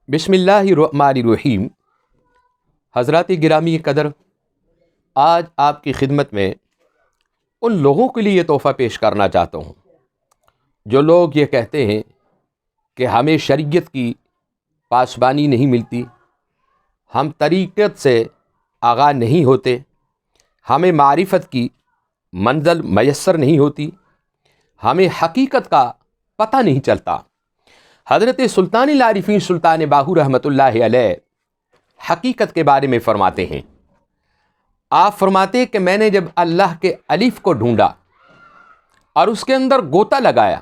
بسم اللہ الرحمن الرحیم۔ حضرات گرامی قدر، آج آپ کی خدمت میں ان لوگوں کے لیے تحفہ پیش کرنا چاہتا ہوں جو لوگ یہ کہتے ہیں کہ ہمیں شریعت کی پاسبانی نہیں ملتی، ہم طریقت سے آگاہ نہیں ہوتے، ہمیں معرفت کی منزل میسر نہیں ہوتی، ہمیں حقیقت کا پتہ نہیں چلتا۔ حضرت سلطان العارفین سلطان باہو رحمۃ اللہ علیہ حقیقت کے بارے میں فرماتے ہیں۔ آپ فرماتے کہ میں نے جب اللہ کے الف کو ڈھونڈا اور اس کے اندر گوتا لگایا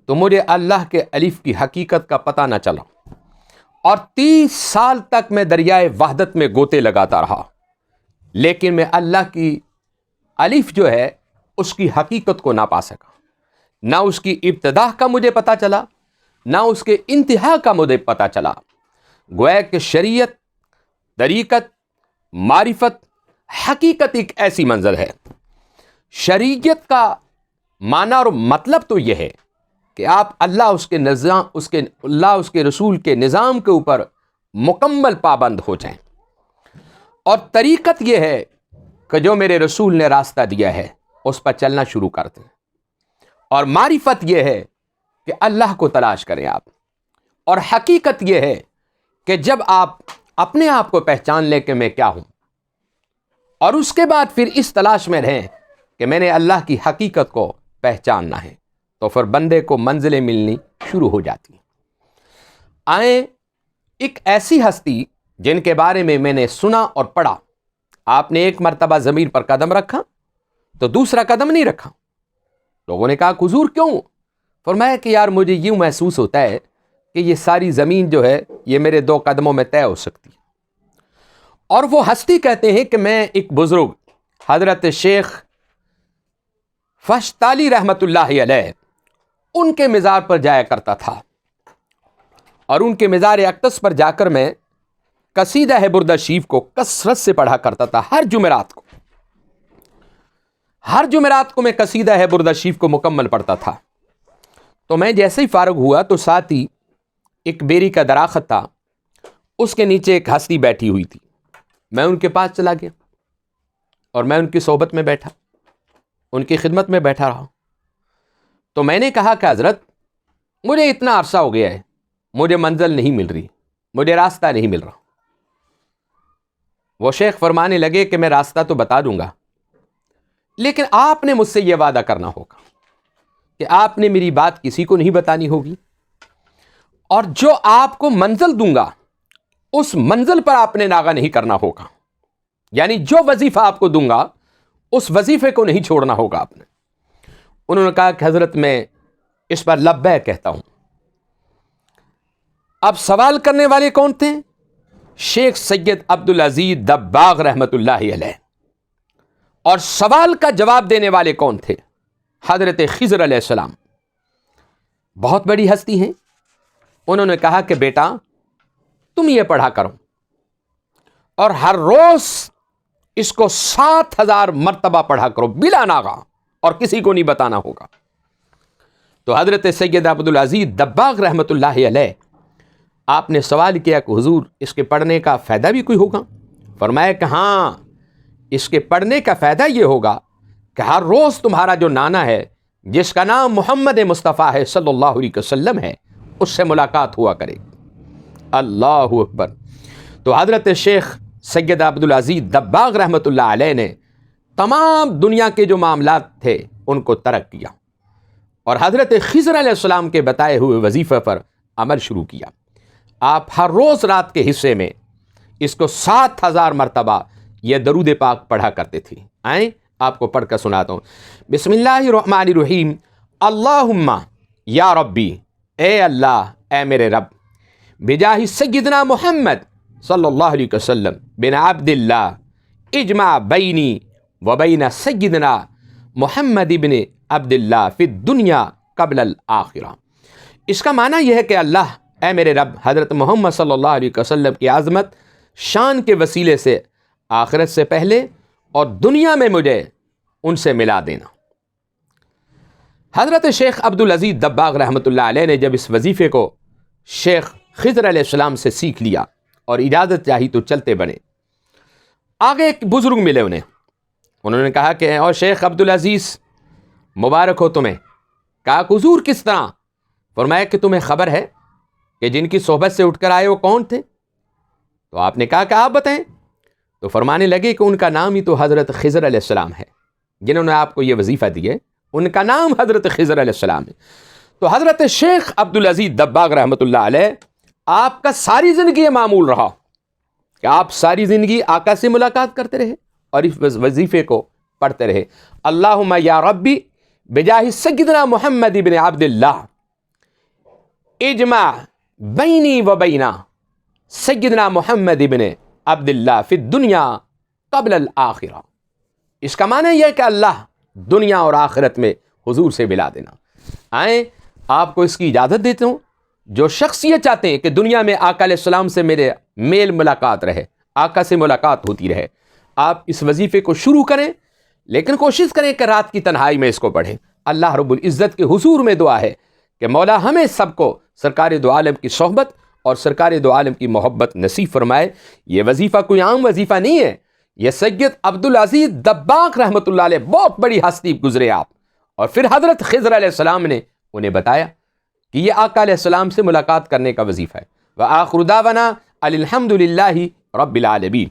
تو مجھے اللہ کے الف کی حقیقت کا پتہ نہ چلا، اور 30 سال تک میں دریائے وحدت میں گوتے لگاتا رہا، لیکن میں اللہ کی الف جو ہے اس کی حقیقت کو نہ پا سکا۔ نہ اس کی ابتدا کا مجھے پتہ چلا، نہ اس کے انتہا کا مجھے پتہ چلا۔ گویا کہ شریعت، طریقت، معرفت، حقیقت ایک ایسی منزل ہے۔ شریعت کا معنی اور مطلب تو یہ ہے کہ آپ اللہ اس کے نظام، اس کے رسول کے نظام کے اوپر مکمل پابند ہو جائیں، اور طریقت یہ ہے کہ جو میرے رسول نے راستہ دیا ہے اس پر چلنا شروع کر دیں، اور معرفت یہ ہے کہ اللہ کو تلاش کریں آپ، اور حقیقت یہ ہے کہ جب آپ اپنے آپ کو پہچان لیں کہ میں کیا ہوں، اور اس کے بعد پھر اس تلاش میں رہیں کہ میں نے اللہ کی حقیقت کو پہچاننا ہے، تو پھر بندے کو منزلیں ملنی شروع ہو جاتی ہیں۔ آئیں ایک ایسی ہستی جن کے بارے میں نے سنا اور پڑھا۔ آپ نے ایک مرتبہ ضمیر پر قدم رکھا تو دوسرا قدم نہیں رکھا۔ لوگوں نے کہا کہ حضور کیوں؟ فرمایا کہ یار مجھے یوں محسوس ہوتا ہے کہ یہ ساری زمین جو ہے یہ میرے 2 قدموں میں طے ہو سکتی ہے۔ اور وہ ہستی کہتے ہیں کہ میں ایک بزرگ حضرت شیخ فشتالی رحمۃ اللہ علیہ ان کے مزار پر جایا کرتا تھا، اور ان کے مزار اقدس پر جا کر میں قصیدہ بردہ شریف کو کثرت سے پڑھا کرتا تھا۔ ہر جمعرات کو میں قصیدہ بردہ شریف کو مکمل پڑھتا تھا۔ تو میں جیسے ہی فارغ ہوا تو ساتھ ہی ایک بیری کا درخت تھا، اس کے نیچے ایک ہستی بیٹھی ہوئی تھی۔ میں ان کے پاس چلا گیا اور میں ان کی صحبت میں بیٹھا، ان کی خدمت میں بیٹھا رہا۔ تو میں نے کہا کہ حضرت مجھے اتنا عرصہ ہو گیا ہے، مجھے منزل نہیں مل رہی، مجھے راستہ نہیں مل رہا۔ وہ شیخ فرمانے لگے کہ میں راستہ تو بتا دوں گا، لیکن آپ نے مجھ سے یہ وعدہ کرنا ہوگا کہ آپ نے میری بات کسی کو نہیں بتانی ہوگی، اور جو آپ کو منزل دوں گا اس منزل پر آپ نے ناغہ نہیں کرنا ہوگا، یعنی جو وظیفہ آپ کو دوں گا اس وظیفے کو نہیں چھوڑنا ہوگا آپ نے۔ انہوں نے کہا کہ حضرت میں اس پر لبیک کہتا ہوں۔ اب سوال کرنے والے کون تھے؟ شیخ سید عبدالعزیز دباغ رحمۃ اللہ علیہ۔ اور سوال کا جواب دینے والے کون تھے؟ حضرت خضر علیہ السلام، بہت بڑی ہستی ہیں۔ انہوں نے کہا کہ بیٹا تم یہ پڑھا کرو، اور ہر روز اس کو 7000 مرتبہ پڑھا کرو بلا ناغہ، اور کسی کو نہیں بتانا ہوگا۔ تو حضرت سید عبدالعزیز دباغ رحمۃ اللہ علیہ آپ نے سوال کیا کہ حضور اس کے پڑھنے کا فائدہ بھی کوئی ہوگا؟ فرمایا کہ ہاں، اس کے پڑھنے کا فائدہ یہ ہوگا کہ ہر روز تمہارا جو نانا ہے جس کا نام محمد مصطفیٰ ہے صلی اللہ علیہ وسلم ہے، اس سے ملاقات ہوا کرے گی۔ اللہ اکبر۔ تو حضرت شیخ سید عبدالعزیز دباغ رحمۃ اللہ علیہ نے تمام دنیا کے جو معاملات تھے ان کو ترک کیا، اور حضرت خضر علیہ السلام کے بتائے ہوئے وظیفے پر عمل شروع کیا۔ آپ ہر روز رات کے حصے میں اس کو 7000 مرتبہ یہ درود پاک پڑھا کرتے تھے۔ آئیں آپ کو پڑھ کر سناتا ہوں۔ بسم اللہ الرحمن الرحیم۔ اللہم یا ربی، اے اللہ، اے میرے رب، بجاہ سیدنا محمد صلی اللہ علیہ وسلم بن عبد اللہ، اجمع بینی و بین سیدنا محمد بن عبد اللہ فی الدنیا قبل الآخرہ۔ اس کا معنی یہ ہے کہ اللہ، اے میرے رب، حضرت محمد صلی اللہ علیہ وسلم کی عظمت شان کے وسیلے سے آخرت سے پہلے اور دنیا میں مجھے ان سے ملا دینا۔ حضرت شیخ عبدالعزیز دباغ رحمۃ اللہ علیہ نے جب اس وظیفے کو شیخ خضر علیہ السلام سے سیکھ لیا اور اجازت چاہی تو چلتے بنے۔ آگے ایک بزرگ ملے انہوں نے کہا کہ اور شیخ عبدالعزیز مبارک ہو تمہیں۔ کہا حضور کس طرح؟ فرمایا کہ تمہیں خبر ہے کہ جن کی صحبت سے اٹھ کر آئے وہ کون تھے؟ تو آپ نے کہا کہ آپ بتائیں۔ تو فرمانے لگے کہ ان کا نام ہی تو حضرت خضر علیہ السلام ہے، جنہوں نے آپ کو یہ وظیفہ دیے ان کا نام حضرت خضر علیہ السلام ہے۔ تو حضرت شیخ عبدالعزیز دباغ رحمۃ اللہ علیہ، آپ کا ساری زندگی یہ معمول رہا کہ آپ ساری زندگی آقا سے ملاقات کرتے رہے اور اس وظیفے کو پڑھتے رہے، اللہم یا ربی بجاہ سیدنا محمد بن عبد اللہ اجمع بینی و بینا سیدنا محمد بن عبد اللہ فی الدنیا قبل الآخرہ۔ اس کا معنی یہ ہے کہ اللہ دنیا اور آخرت میں حضور سے ملا دینا۔ آئیں آپ کو اس کی اجازت دیتا ہوں، جو شخص یہ چاہتے ہیں کہ دنیا میں آقا علیہ السلام سے میرے میل ملاقات رہے، آقا سے ملاقات ہوتی رہے، آپ اس وظیفے کو شروع کریں، لیکن کوشش کریں کہ رات کی تنہائی میں اس کو پڑھیں۔ اللہ رب العزت کے حضور میں دعا ہے کہ مولا ہمیں سب کو سرکار دو عالم کی صحبت اور سرکار دو عالم کی محبت نصیب فرمائے۔ یہ وظیفہ کوئی عام وظیفہ نہیں ہے، یہ سید عبدالعزیز دباغ رحمۃ اللہ علیہ بہت بڑی ہستی گزرے آپ، اور پھر حضرت خضر علیہ السلام نے انہیں بتایا کہ یہ آقا علیہ السلام سے ملاقات کرنے کا وظیفہ ہے۔ وآخر دعوانا الحمد للہ رب العالمین۔